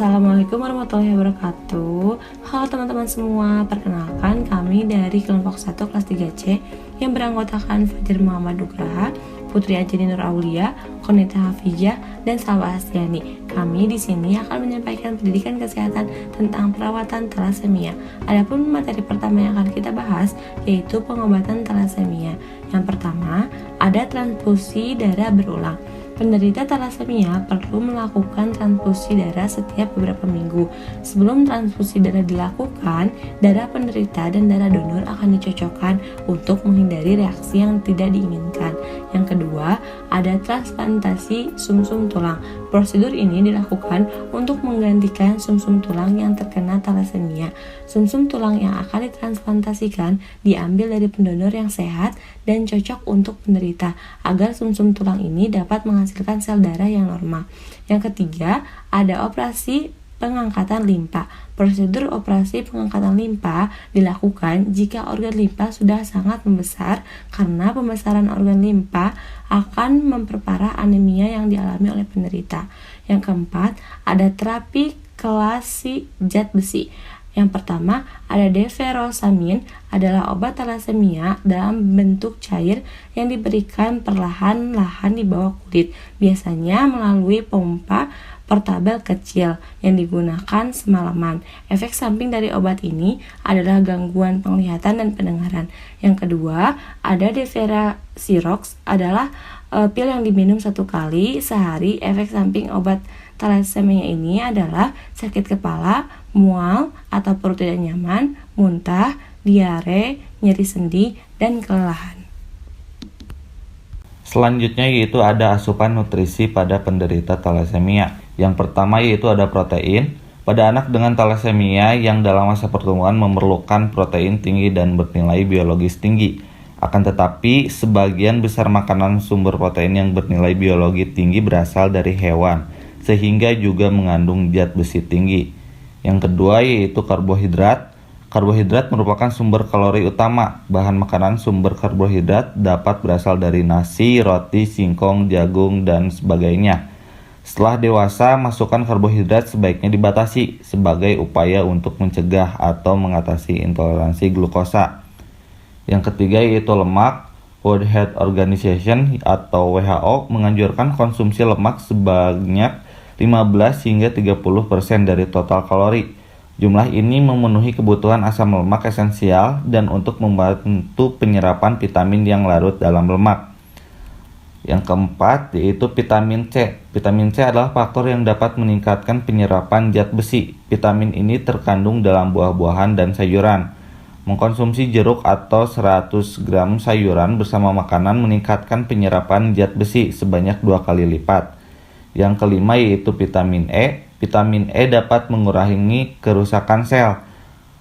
Assalamualaikum warahmatullahi wabarakatuh. Halo teman-teman semua, perkenalkan kami dari kelompok 1 kelas 3C yang beranggotakan Fajar Muhammad Nugraha, Putri Ajeni Nur Aulia, Konita Hafijah, dan Salwa Astiani. Kami di sini akan menyampaikan pendidikan kesehatan tentang perawatan thalassemia. Adapun materi pertama yang akan kita bahas yaitu pengobatan thalassemia. Yang pertama, ada transfusi darah berulang. Penderita thalassemia perlu melakukan transfusi darah setiap beberapa minggu. Sebelum transfusi darah dilakukan, darah penderita dan darah donor akan dicocokkan untuk menghindari reaksi yang tidak diinginkan. Yang kedua, ada transplantasi sumsum tulang. Prosedur ini dilakukan untuk menggantikan sumsum tulang yang terkena thalassemia. Sumsum tulang yang akan ditransplantasikan diambil dari pendonor yang sehat dan cocok untuk penderita agar sumsum tulang ini dapat menghasilkan sel darah yang normal. Yang ketiga, ada operasi pengangkatan limpa. Prosedur operasi pengangkatan limpa dilakukan jika organ limpa sudah sangat membesar karena pembesaran organ limpa akan memperparah anemia yang dialami oleh penderita. Yang keempat, ada terapi kelasi zat besi. Yang pertama, ada deferosamin adalah obat thalassemia dalam bentuk cair yang diberikan perlahan-lahan di bawah kulit, biasanya melalui pompa portabel kecil yang digunakan semalaman. Efek samping dari obat ini adalah gangguan penglihatan dan pendengaran. Yang kedua, ada Deferasirox adalah pil yang diminum 1 kali sehari. Efek samping obat thalassemia ini adalah sakit kepala, mual atau perut tidak nyaman, muntah, diare, nyeri sendi, dan kelelahan. Selanjutnya yaitu ada asupan nutrisi pada penderita thalassemia. Yang pertama yaitu ada protein. Pada anak dengan thalassemia yang dalam masa pertumbuhan memerlukan protein tinggi dan bernilai biologis tinggi. Akan tetapi, sebagian besar makanan sumber protein yang bernilai biologi tinggi berasal dari hewan, sehingga juga mengandung zat besi tinggi. Yang kedua yaitu karbohidrat. Karbohidrat merupakan sumber kalori utama. Bahan makanan sumber karbohidrat dapat berasal dari nasi, roti, singkong, jagung, dan sebagainya. Setelah dewasa, masukan karbohidrat sebaiknya dibatasi sebagai upaya untuk mencegah atau mengatasi intoleransi glukosa. Yang ketiga yaitu lemak. World Health Organization atau WHO menganjurkan konsumsi lemak sebanyak 15 hingga 30% dari total kalori. Jumlah ini memenuhi kebutuhan asam lemak esensial dan untuk membantu penyerapan vitamin yang larut dalam lemak. Yang keempat yaitu vitamin C. Vitamin C adalah faktor yang dapat meningkatkan penyerapan zat besi. Vitamin ini terkandung dalam buah-buahan dan sayuran. Mengkonsumsi jeruk atau 100 gram sayuran bersama makanan meningkatkan penyerapan zat besi sebanyak 2 kali lipat. Yang kelima yaitu vitamin E. Vitamin E dapat mengurangi kerusakan sel.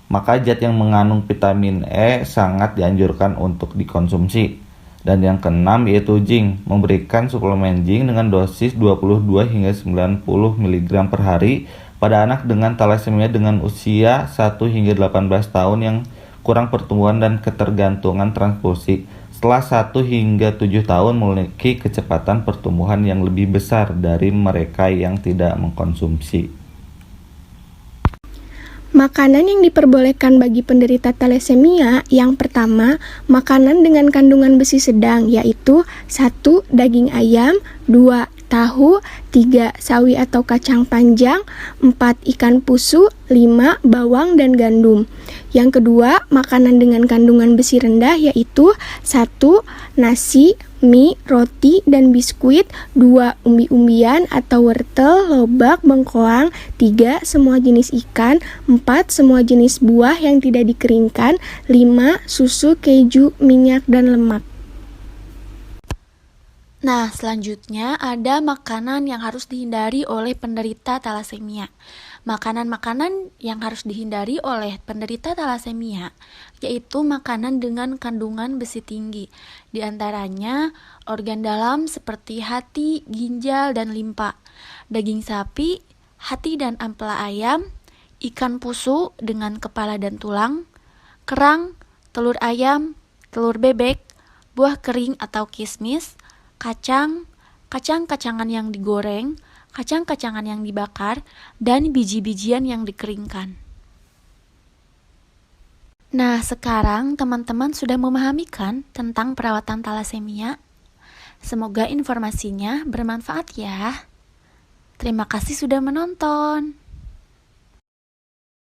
Maka zat yang mengandung vitamin E sangat dianjurkan untuk dikonsumsi. Dan yang keenam yaitu zinc. Memberikan suplemen zinc dengan dosis 22 hingga 90 mg per hari pada anak dengan thalassemia dengan usia 1 hingga 18 tahun yang kurang pertumbuhan dan ketergantungan transfusi. Setelah 1 hingga 7 tahun memiliki kecepatan pertumbuhan yang lebih besar dari mereka yang tidak mengkonsumsi. Makanan yang diperbolehkan bagi penderita thalassemia, yang pertama, makanan dengan kandungan besi sedang, yaitu 1. Daging ayam, 2. Tahu, 3. Sawi atau kacang panjang, 4. Ikan pusu, 5. Bawang dan gandum. Yang kedua, makanan dengan kandungan besi rendah yaitu 1. Nasi, mie, roti, dan biskuit, 2. Umbi-umbian atau wortel, lobak, bengkoang, 3. Semua jenis ikan, 4. Semua jenis buah yang tidak dikeringkan, 5. Susu, keju, minyak, dan lemak. Nah, selanjutnya ada makanan yang harus dihindari oleh penderita thalassemia. Makanan-makanan yang harus dihindari oleh penderita thalassemia yaitu makanan dengan kandungan besi tinggi. Di antaranya organ dalam seperti hati, ginjal, dan limpa, daging sapi, hati dan ampela ayam, ikan pusu dengan kepala dan tulang, kerang, telur ayam, telur bebek, buah kering atau kismis, kacang, kacang-kacangan yang digoreng, kacang-kacangan yang dibakar, dan biji-bijian yang dikeringkan. Nah, sekarang teman-teman sudah memahami kan tentang perawatan talasemia? Semoga informasinya bermanfaat ya. Terima kasih sudah menonton.